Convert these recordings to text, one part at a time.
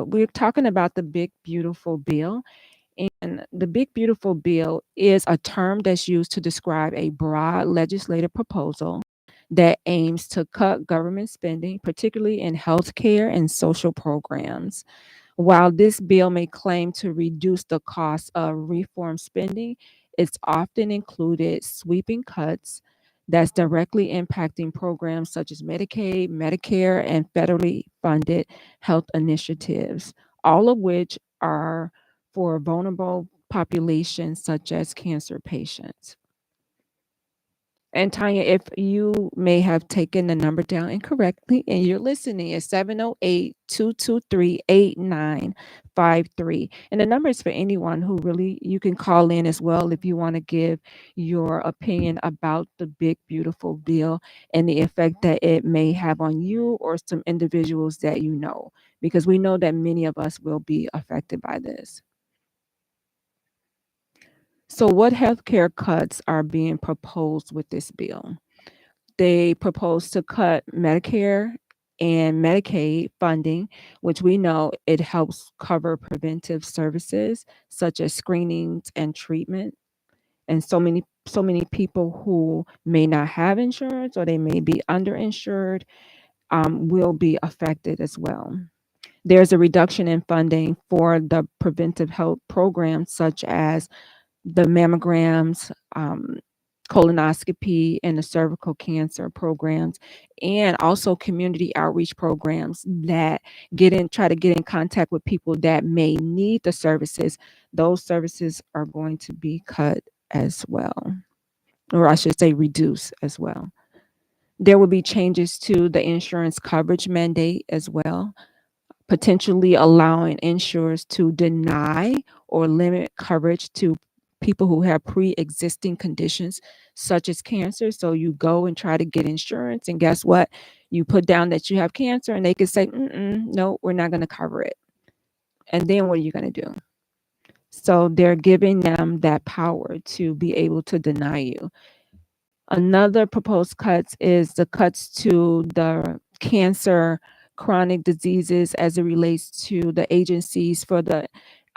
We're talking about the Big Beautiful Bill. And the Big Beautiful Bill is a term that's used to describe a broad legislative proposal that aims to cut government spending, particularly in healthcare and social programs. While this bill may claim to reduce the cost of reform spending, it's often included sweeping cuts that's directly impacting programs such as Medicaid, Medicare, and federally funded health initiatives, all of which are for vulnerable populations such as cancer patients. And Tanya, if you may have taken the number down incorrectly and you're listening, it's 708-223-8953. And the number is for anyone who really, you can call in as well if you want to give your opinion about the Big Beautiful Bill and the effect that it may have on you or some individuals that you know, because we know that many of us will be affected by this. So, what healthcare cuts are being proposed with this bill? They propose to cut Medicare and Medicaid funding, which we know it helps cover preventive services such as screenings and treatment. And so many people who may not have insurance or they may be underinsured will be affected as well. There's a reduction in funding for the preventive health programs such as the mammograms, colonoscopy, and the cervical cancer programs, and also community outreach programs that try to get in contact with people that may need the services. Those services are going to be cut as well, or I should say reduced as well. There will be changes to the insurance coverage mandate as well, potentially allowing insurers to deny or limit coverage to people who have pre-existing conditions such as cancer. So you go and try to get insurance, and guess what? You put down that you have cancer, and they could say, no, we're not going to cover it. And then what are you going to do? So they're giving them that power to be able to deny you. Another proposed cuts is the cuts to the cancer chronic diseases as it relates to the agencies for the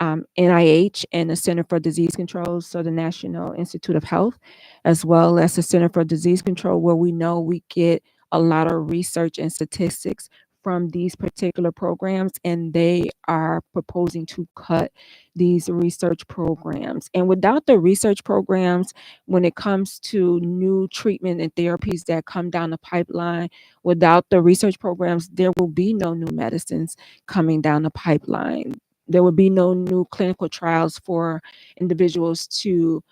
NIH and the Center for Disease Control, so the National Institute of Health, as well as the Center for Disease Control, where we know we get a lot of research and statistics from these particular programs, and they are proposing to cut these research programs. And without the research programs, when it comes to new treatment and therapies that come down the pipeline, without the research programs, there will be no new medicines coming down the pipeline. There will be no new clinical trials for individuals to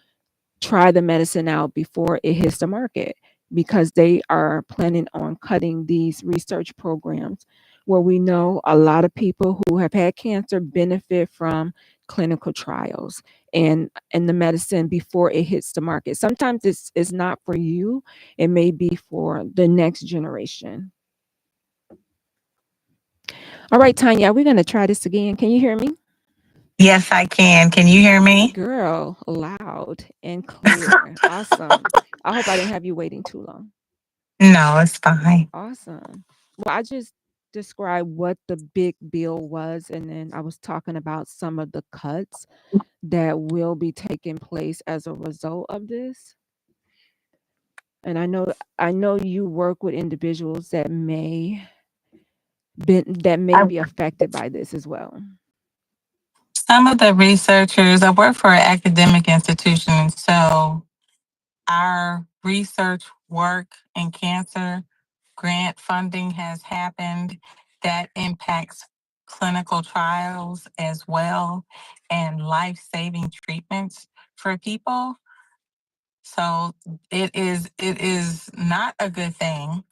try the medicine out before it hits the market, because they are planning on cutting these research programs where we know a lot of people who have had cancer benefit from clinical trials and the medicine before it hits the market. Sometimes it's not for you, it may be for the next generation. All right, Tanya, we're going to try this again. Can you hear me? Yes, I can. Can you hear me? Girl, loud and clear. Awesome. I hope I didn't have you waiting too long. No, it's fine. Awesome. Well, I just described what the big bill was, and then I was talking about some of the cuts that will be taking place as a result of this. And I know you work with individuals that may I, be affected by this as well. some of the researchers, I work for an academic institution, so our research work in cancer grant funding has happened that impacts clinical trials as well and life-saving treatments for people. So it is not a good thing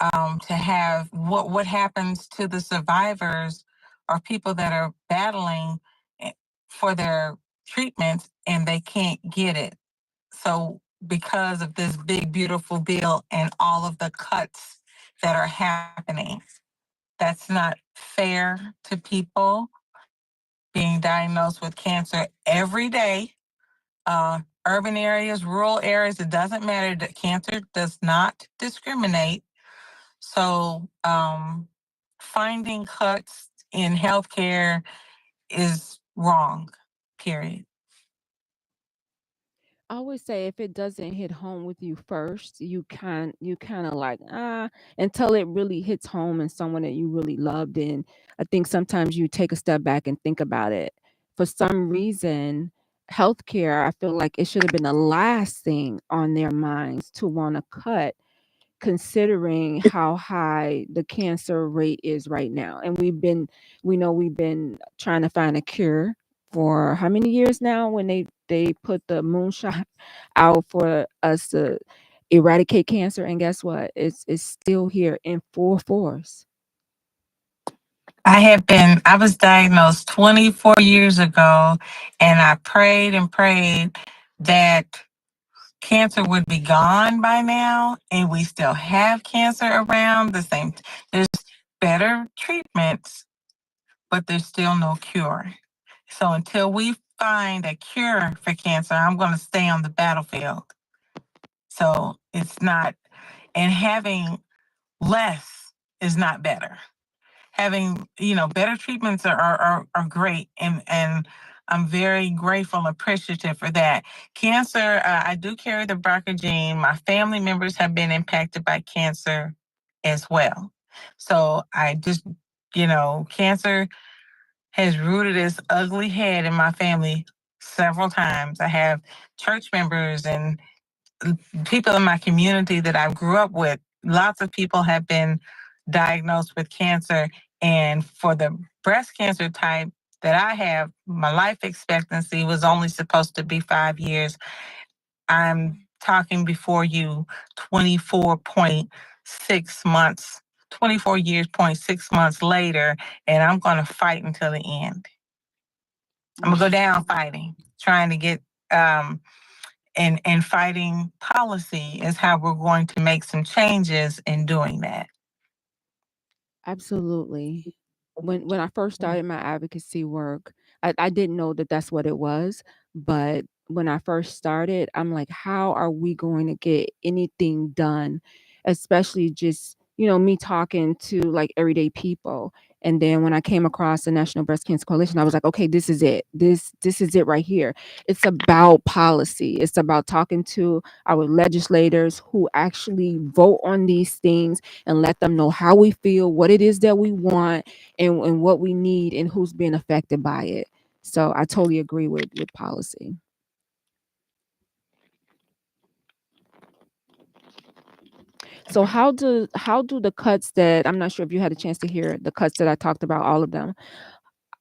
to have what happens to the survivors or people that are battling eh, for their treatments and they can't get it. So because of this big beautiful bill and all of the cuts that are happening, that's not fair to people being diagnosed with cancer every day. Urban areas, rural areas, it doesn't matter. That cancer does not discriminate. So finding cuts in healthcare is wrong, period. I always say if it doesn't hit home with you first, you kind of like until it really hits home and someone that you really loved. And I think sometimes you take a step back and think about it. For some reason, healthcare, I feel like it should have been the last thing on their minds to want to cut, considering how high the cancer rate is right now. And we know we've been trying to find a cure for how many years now, when they put the moonshot out for us to eradicate cancer. And guess what? It's still here in full force. I was diagnosed 24 years ago, and I prayed and prayed that cancer would be gone by now, and we still have cancer around the same. There's better treatments, but there's still no cure. So until we find a cure for cancer, I'm going to stay on the battlefield. So it's not, and having less is not better. Having, better treatments are great, and I'm very grateful and appreciative for that. Cancer, I do carry the BRCA gene. My family members have been impacted by cancer as well. So I just, cancer has rooted its ugly head in my family several times. I have church members and people in my community that I grew up with. Lots of people have been diagnosed with cancer. And for the breast cancer type that I have, my life expectancy was only supposed to be 5 years. I'm talking before you 24.6 months, 24 years, 0.6 months later, and I'm going to fight until the end. I'm going to go down fighting, trying to get, and fighting policy is how we're going to make some changes in doing that. Absolutely. When I first started my advocacy work, I didn't know that that's what it was. But when I first started, I'm like, how are we going to get anything done? Especially just, me talking to like everyday people. And then when I came across the National Breast Cancer Coalition, I was like, okay, this is it. This is it right here. It's about policy. It's about talking to our legislators who actually vote on these things, and let them know how we feel, what it is that we want, and what we need, and who's being affected by it. So I totally agree with policy. So how do the cuts that, I'm not sure if you had a chance to hear the cuts that I talked about, all of them.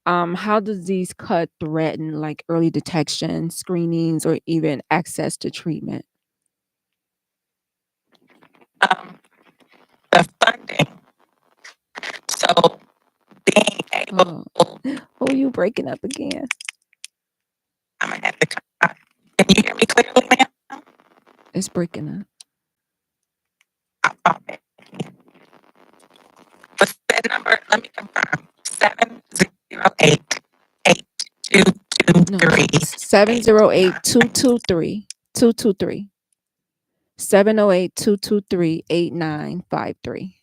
How does these cut threaten like early detection, screenings, or even access to treatment? Um, the funding. So being able, Oh, oh, you breaking up again. I'm gonna have to come back. Can you hear me clearly now? It's breaking up. Okay. What's that number? Let me confirm. 708-8223. No, 708-223-223. 708-223-8953.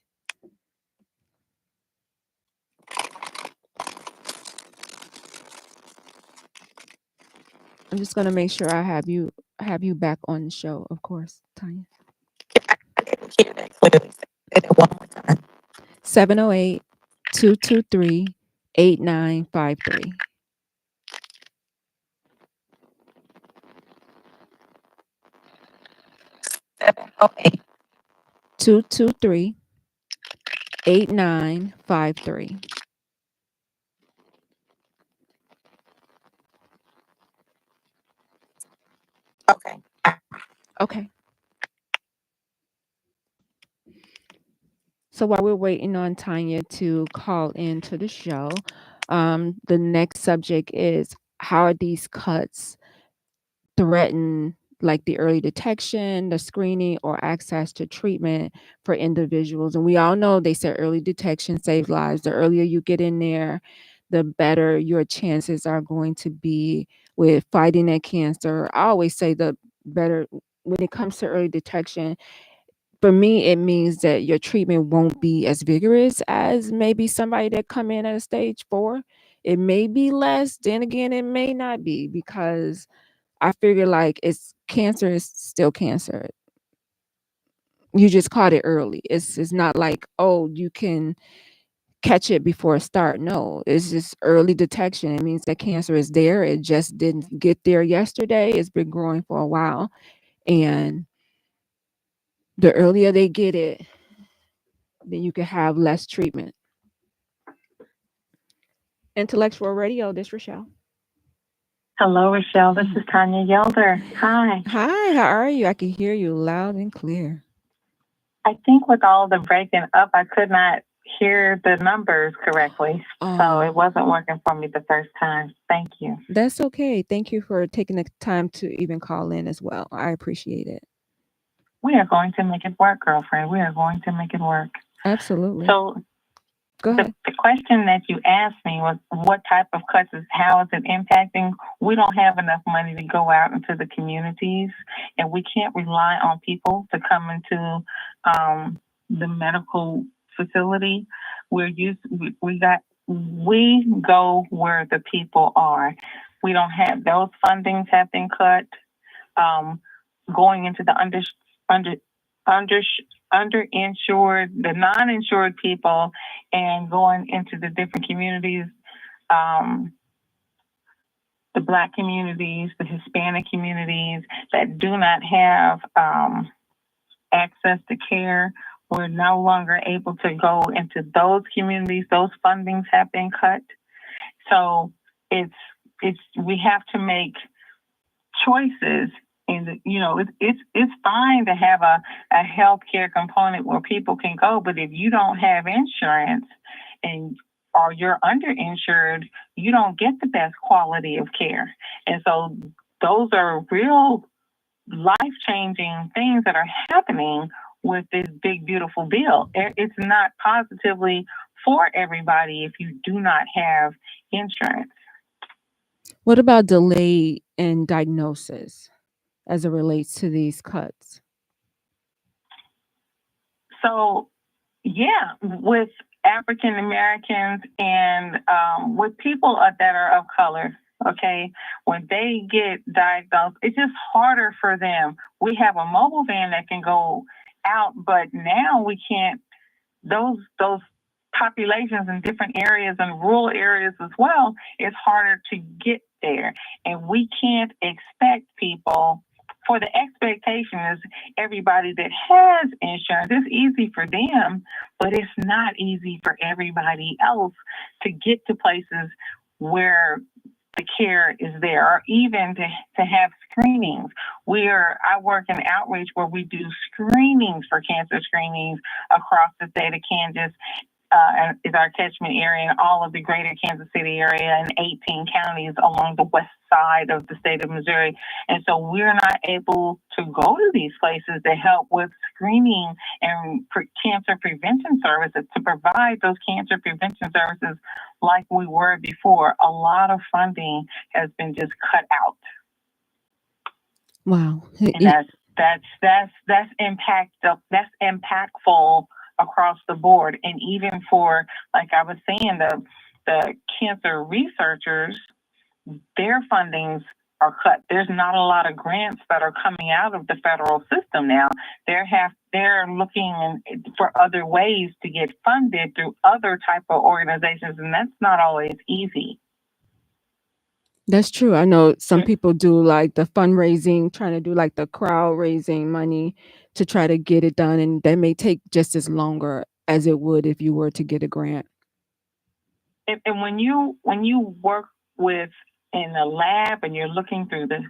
I'm just gonna make sure I have you back on the show, of course, Tanya. I didn't hear that clearly. Say it one more time. 708-223-8953. 708. 223-8953. Okay. Okay. So while we're waiting on Tanya to call into the show, the next subject is, how are these cuts threaten like the early detection, the screening, or access to treatment for individuals? And we all know they said early detection saves lives. The earlier you get in there, the better your chances are going to be with fighting that cancer. I always say the better when it comes to early detection, for me, it means that your treatment won't be as vigorous as maybe somebody that come in at a stage 4. It may be less, then again, it may not be, because I figure like it's cancer is still cancer. You just caught it early. It's not like, oh, you can catch it before it start. No, it's just early detection. It means that cancer is there. It just didn't get there yesterday. It's been growing for a while. And the earlier they get it, then you can have less treatment. Intellectual Radio, this Rochelle. Hello, Rochelle. This is Tanya Yelder. Hi. Hi, how are you? I can hear you loud and clear. I think with all the breaking up, I could not hear the numbers correctly. So it wasn't working for me the first time. Thank you. That's okay. Thank you for taking the time to even call in as well. I appreciate it. We are going to make it work, girlfriend. We are going to make it work. Absolutely. So go ahead. The question that you asked me was what type of cuts how is it impacting? We don't have enough money to go out into the communities, and we can't rely on people to come into the medical facility. We go where the people are. We don't have those fundings have been cut. Going into the underinsured, the non-insured people, and going into the different communities, the Black communities, the Hispanic communities that do not have access to care. We're no longer able to go into those communities. Those fundings have been cut. So we have to make choices. And it's fine to have a healthcare component where people can go, but if you don't have insurance or you're underinsured, you don't get the best quality of care. And so those are real life-changing things that are happening with this big, beautiful bill. It's not positively for everybody if you do not have insurance. What about delay in diagnosis as it relates to these cuts? So, yeah, with African Americans and with people that are of color, okay, when they get diagnosed, it's just harder for them. We have a mobile van that can go out, but now we can't. Those populations in different areas and rural areas as well, it's harder to get there, and we can't expect people. For the expectation is everybody that has insurance, it's easy for them, but it's not easy for everybody else to get to places where the care is there, or even to have screenings. I work in outreach where we do screenings for cancer screenings across the state of Kansas. Is our catchment area in all of the greater Kansas City area and 18 counties along the west side of the state of Missouri. And so we're not able to go to these places to help with screening and cancer prevention services, to provide those cancer prevention services like we were before. A lot of funding has been just cut out. Wow. And that's impactful across the board. And even for, like I was saying, the cancer researchers, their fundings are cut. There's not a lot of grants that are coming out of the federal system now. They're looking for other ways to get funded through other type of organizations, and that's not always easy. That's true. I know some people do like the fundraising, trying to do like the crowd raising money to try to get it done. And that may take just as longer as it would if you were to get a grant. And when you work with in a lab and you're looking through the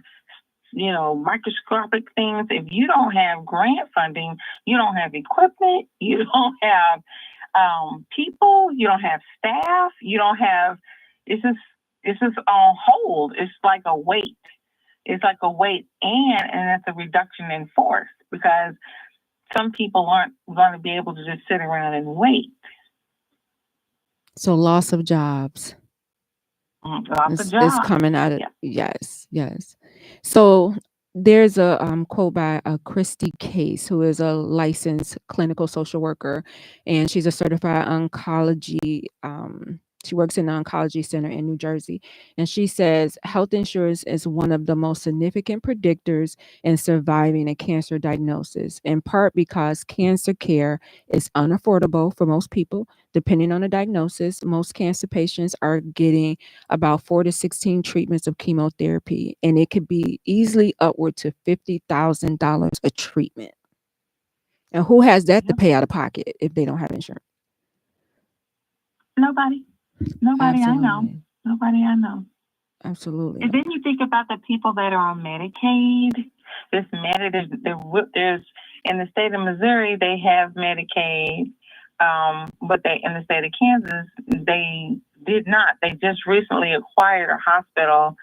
microscopic things, if you don't have grant funding, you don't have equipment, you don't have people, you don't have staff, you don't have, it's just on hold. It's like a weight. It's like a weight, and that's a reduction in force, because some people aren't going to be able to just sit around and wait. So loss of jobs. Loss of jobs. It's coming out of, yes. So There's a quote by Christy Case, who is a licensed clinical social worker, and she's a certified oncology. She works in the oncology center in New Jersey, and she says health insurance is one of the most significant predictors in surviving a cancer diagnosis, in part because cancer care is unaffordable for most people. Depending on the diagnosis, most cancer patients are getting about 4 to 16 treatments of chemotherapy, and it could be easily upward to $50,000 a treatment. And who has that to pay out of pocket if they don't have insurance? Nobody. Nobody I know. Absolutely. Nobody I know. Absolutely. And then you think about the people that are on Medicaid. There's in the state of Missouri, they have Medicaid, but in the state of Kansas, they did not. They just recently acquired a hospital,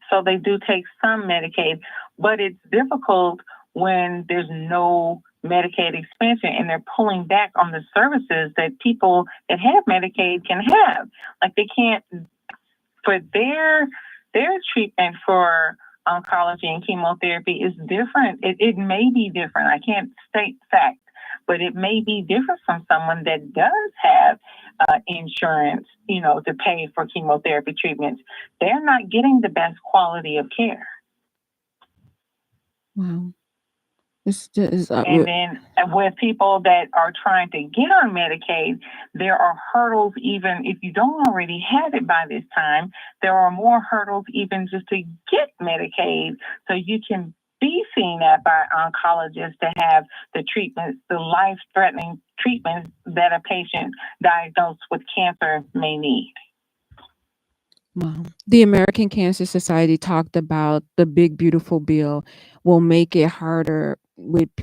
so they do take some Medicaid, but it's difficult when there's no Medicaid expansion and they're pulling back on the services that people that have Medicaid can have. Like they can't, for their treatment for oncology and chemotherapy is different. It may be different. I can't state fact, but it may be different from someone that does have insurance, to pay for chemotherapy treatments. They're not getting the best quality of care. Wow. It's just, And then with people that are trying to get on Medicaid, there are hurdles, even if you don't already have it by this time, there are more hurdles even just to get Medicaid. So you can be seen at by oncologists to have the treatments, the life-threatening treatments that a patient diagnosed with cancer may need. Wow. The American Cancer Society talked about the big beautiful bill will make it harder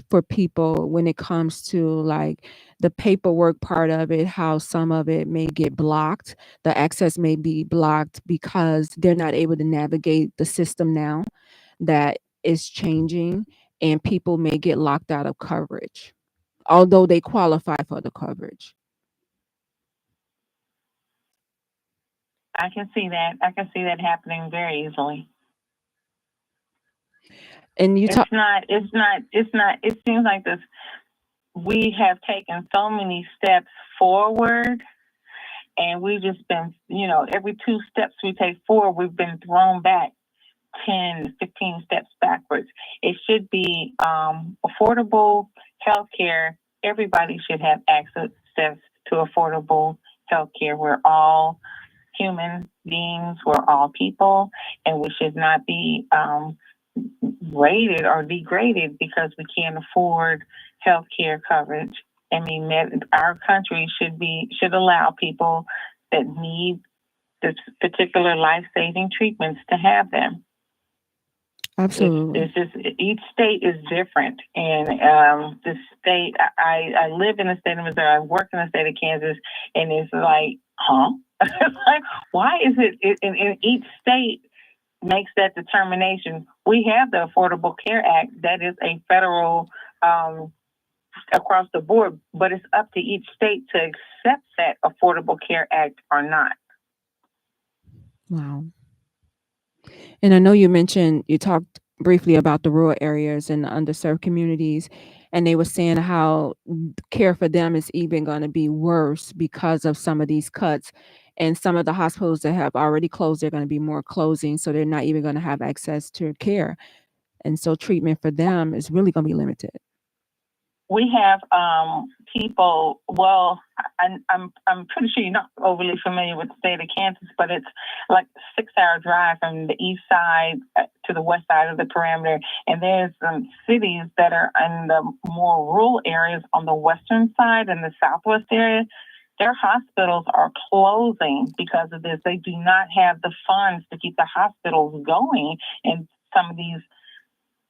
for people when it comes to like the paperwork part of it, how some of it may get blocked. The access may be blocked because they're not able to navigate the system now that is changing, and people may get locked out of coverage, although they qualify for the coverage. I can see that. I can see that happening very easily. And you talk. It's not. It seems like this. We have taken so many steps forward, and we've just been, every 2 steps we take forward, we've been thrown back 10, 15 steps backwards. It should be affordable health care. Everybody should have access to affordable health care. We're all human beings. We're all people, and we should not be rated or degraded because we can't afford health care coverage. I mean, our country should allow people that need this particular life-saving treatments to have them. Absolutely. It's just each state is different, and the state. I live in the state of Missouri. I work in the state of Kansas, and it's like, huh? Like, why is it in each state makes that determination? We have the Affordable Care Act that is a federal across the board, but it's up to each state to accept that Affordable Care Act or not. Wow. And I know you talked briefly about the rural areas and the underserved communities, and they were saying how care for them is even going to be worse because of some of these cuts. And some of the hospitals that have already closed, they're going to be more closing, so they're not even going to have access to care. And so treatment for them is really going to be limited. We have people. Well, I'm pretty sure you're not overly familiar with the state of Kansas, but it's like a 6-hour drive from the east side to the west side of the perimeter. And there's some cities that are in the more rural areas on the western side and the southwest area. Their hospitals are closing because of this. They do not have the funds to keep the hospitals going in some of these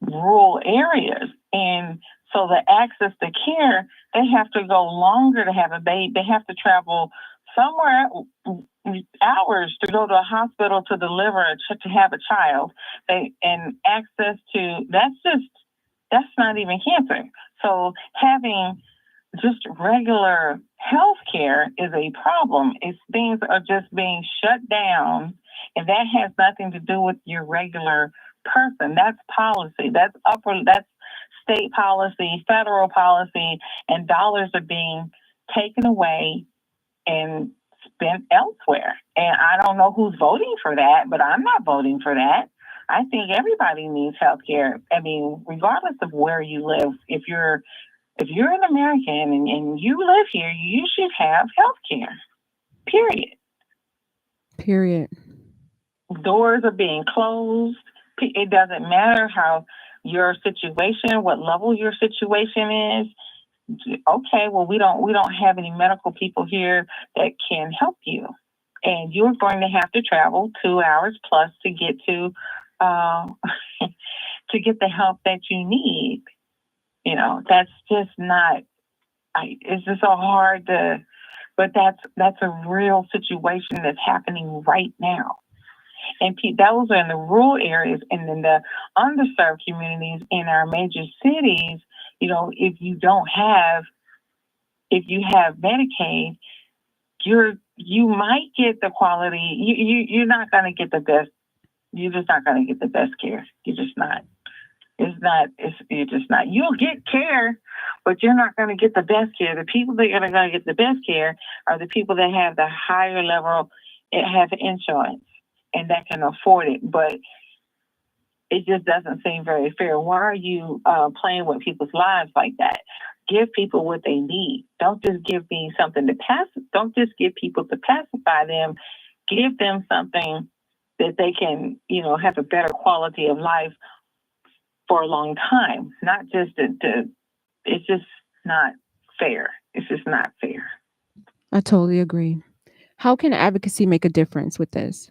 rural areas. And so the access to care, they have to go longer to have a baby. They have to travel somewhere hours to go to a hospital to deliver to have a child. And access to that's not even cancer. So having just regular health care is a problem. It's things are just being shut down, and that has nothing to do with your regular person. That's policy. That's state policy, federal policy, and dollars are being taken away and spent elsewhere. And I don't know who's voting for that, but I'm not voting for that. I think everybody needs health care. I mean, regardless of where you live, if you're an American and you live here, you should have health care. Period. Period. Doors are being closed. It doesn't matter how your situation, what level your situation is. Okay, well, we don't have any medical people here that can help you, and you're going to have to travel 2 hours plus to get to to get the help that you need. You know, that's just not. It's just so hard to, but that's a real situation that's happening right now. And those are in the rural areas and in the underserved communities in our major cities. You know, if you have Medicaid, you might get the quality. You're not going to get the best. You're just not going to get the best care. You're just not. You're just not. You'll get care, but you're not going to get the best care. The people that are going to get the best care are the people that have the higher level, have insurance, and that can afford it. But it just doesn't seem very fair. Why are you playing with people's lives like that? Give people what they need. Don't just give me something to pass. Don't just give people to pacify them. Give them something that they can, have a better quality of life for a long time. Not just it's just not fair. It's just not fair. I totally agree. How can advocacy make a difference with this?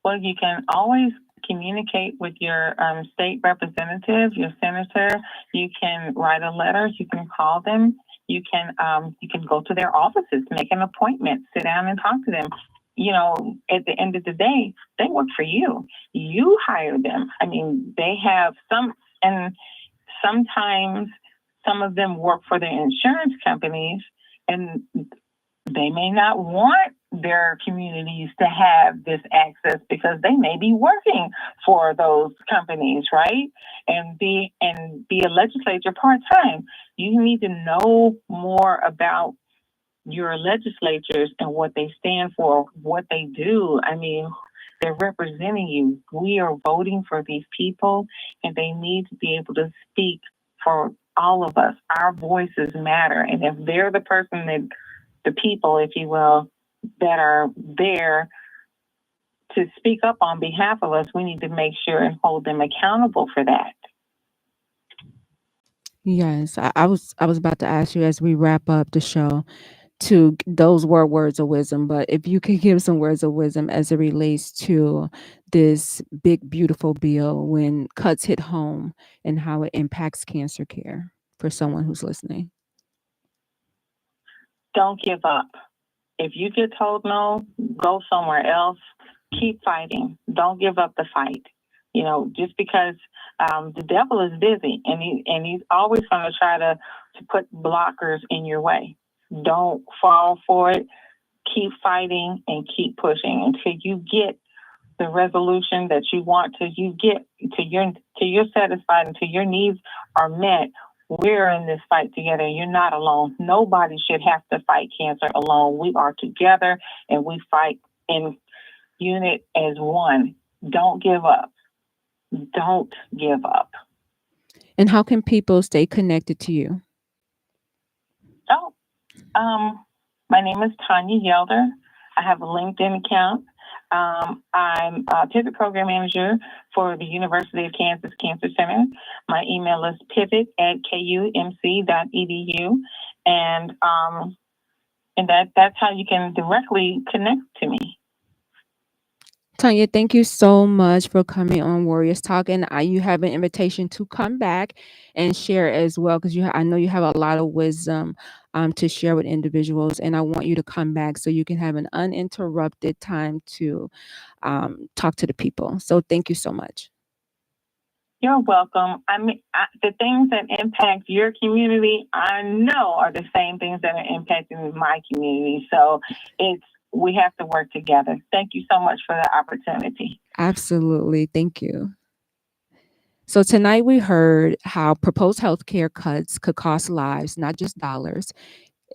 Well, you can always communicate with your state representative, your senator. You can write a letter. You can call them. You can go to their offices, make an appointment, sit down and talk to them. At the end of the day, they work for you. You hire them. I mean, they have and sometimes some of them work for their insurance companies, and they may not want their communities to have this access because they may be working for those companies, right? And be a legislator part-time. You need to know more about your legislatures and what they stand for, what they do. I mean, they're representing you. We are voting for these people, and they need to be able to speak for all of us. Our voices matter. And if they're the people, if you will, that are there to speak up on behalf of us, we need to make sure and hold them accountable for that. Yes, I was about to ask you as we wrap up the show to those were words of wisdom, but if you could give some words of wisdom as it relates to this big beautiful bill when cuts hit home and how it impacts cancer care for someone who's listening. Don't give up. If you get told no, go somewhere else. Keep fighting. Don't give up the fight. Just because the devil is busy and he's always going to try to put blockers in your way. Don't fall for it. Keep fighting and keep pushing until you get the resolution that you want to. You get till you're satisfied, until your needs are met. We're in this fight together. You're not alone. Nobody should have to fight cancer alone. We are together and we fight in unit as one. Don't give up. Don't give up. And how can people stay connected to you? My name is Tanya Yelder. I have a LinkedIn account. I'm a pivot program manager for the University of Kansas Cancer Center. My email is pivot@kumc.edu. And that's how you can directly connect to me. Tanya, thank you so much for coming on Warriors Talk, and you have an invitation to come back and share as well, because I know you have a lot of wisdom to share with individuals, and I want you to come back so you can have an uninterrupted time to talk to the people. So thank you so much. You're welcome. I mean, the things that impact your community, I know are the same things that are impacting my community. So we have to work together. Thank you so much for the opportunity. Absolutely. Thank you. So tonight we heard how proposed healthcare cuts could cost lives, not just dollars.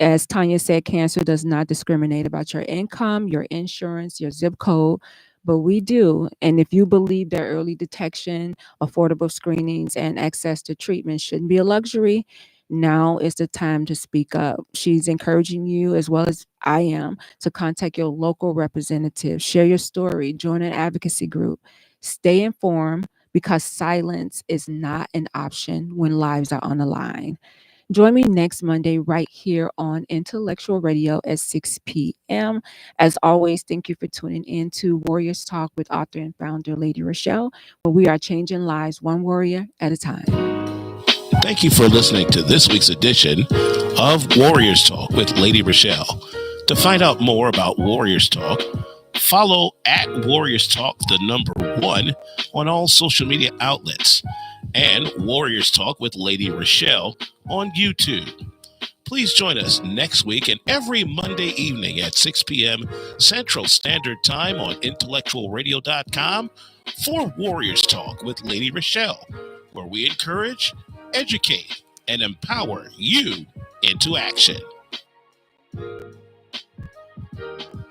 As Tanya said, cancer does not discriminate about your income, your insurance, your zip code, but we do. And if you believe that early detection, affordable screenings, and access to treatment shouldn't be a luxury, now is the time to speak up. She's encouraging you, as well as I am, to contact your local representative, share your story, join an advocacy group, stay informed because silence is not an option when lives are on the line. Join me next Monday right here on Intellectual Radio at 6 p.m. As always, thank you for tuning in to Warriors Talk with author and founder Lady Rochelle, where we are changing lives one warrior at a time. Thank you for listening to this week's edition of Warriors Talk with Lady Rochelle. To find out more about Warriors Talk, follow at Warriors Talk, the number 1, on all social media outlets, and Warriors Talk with Lady Rochelle on YouTube. Please join us next week and every Monday evening at 6 p.m. Central Standard Time on IntellectualRadio.com for Warriors Talk with Lady Rochelle, where we encourage, educate, and empower you into action.